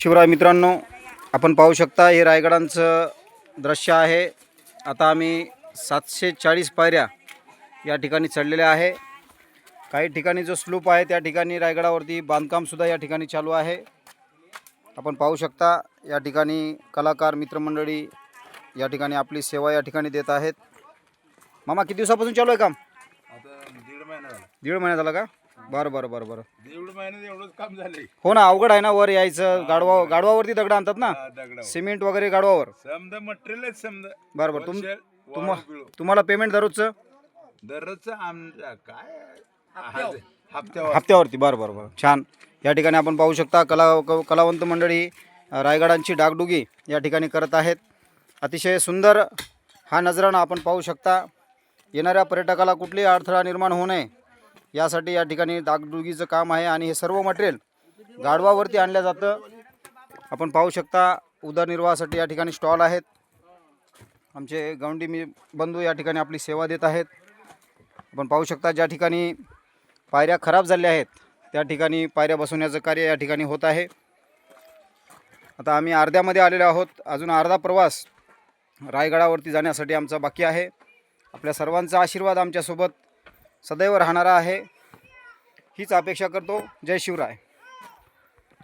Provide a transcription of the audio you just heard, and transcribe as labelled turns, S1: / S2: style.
S1: शिवराय मित्रांनो, आपण पाहू शकता हे रायगडांचं दृश्य आहे। आता आम्ही 740 पायऱ्या या ठिकाणी चढलेल्या आहे। काही ठिकाणी जो स्लूप आहे त्या ठिकाणी रायगडावरती बांधकाम सुद्धा या ठिकाणी चालू आहे। आपण पाहू शकता या ठिकाणी कलाकार मित्रमंडळी या ठिकाणी आपली सेवा या ठिकाणी देत आहेत। मामा, किती दिवसापासून चालू आहे काम?
S2: आता दीड महिना झाला.
S1: दीड महिना झाला का? बरं बरं बरं बरं।
S2: दीड महिन्यात एवढंच काम झालंय.
S1: हो ना, अवघड आहे ना वर यायचं। गाडवावरती दगड आणतात ना,
S2: दगडावर
S1: सिमेंट वगैरे गाडवावर।
S2: समजा मटेरियल समजा
S1: बरं बरं। तुम्हाला पेमेंट दररोजचं?
S2: दररोजचं आमच्या काय
S1: हप्त्यावरती। बरं बरं बरं, छान। या ठिकाणी आपण पाहू शकता कलावंत मंडळी रायगडांची डागडुगी या ठिकाणी करत आहेत। अतिशय सुंदर हा नजराणा आपण पाहू शकता। येणाऱ्या पर्यटकाला कुठलीही अडथळा निर्माण होऊ नये यासाठी या ठिकाणी डागडुगीचं काम आहे आणि हे सर्व मटेरियल गाढवावरती आणलं जातं। आपण पाहू शकता उदरनिर्वाहासाठी या ठिकाणी स्टॉल आहेत। आमचे गवंडी बंधू या ठिकाणी आपली सेवा देत आहेत। आपण पाहू शकता ज्या ठिकाणी पायऱ्या खराब झाल्या आहेत त्या ठिकाणी पायऱ्या बसवण्याचं कार्य या ठिकाणी होत आहे। आता आम्ही अर्ध्यामध्ये आलेलो आहोत। अजून अर्धा प्रवास रायगडावरती जाण्यासाठी आमचा बाकी आहे। आपल्या सर्वांचा आशीर्वाद आमच्यासोबत सदैव राहणारा आहे हीच अपेक्षा करतो। जय शिवराय।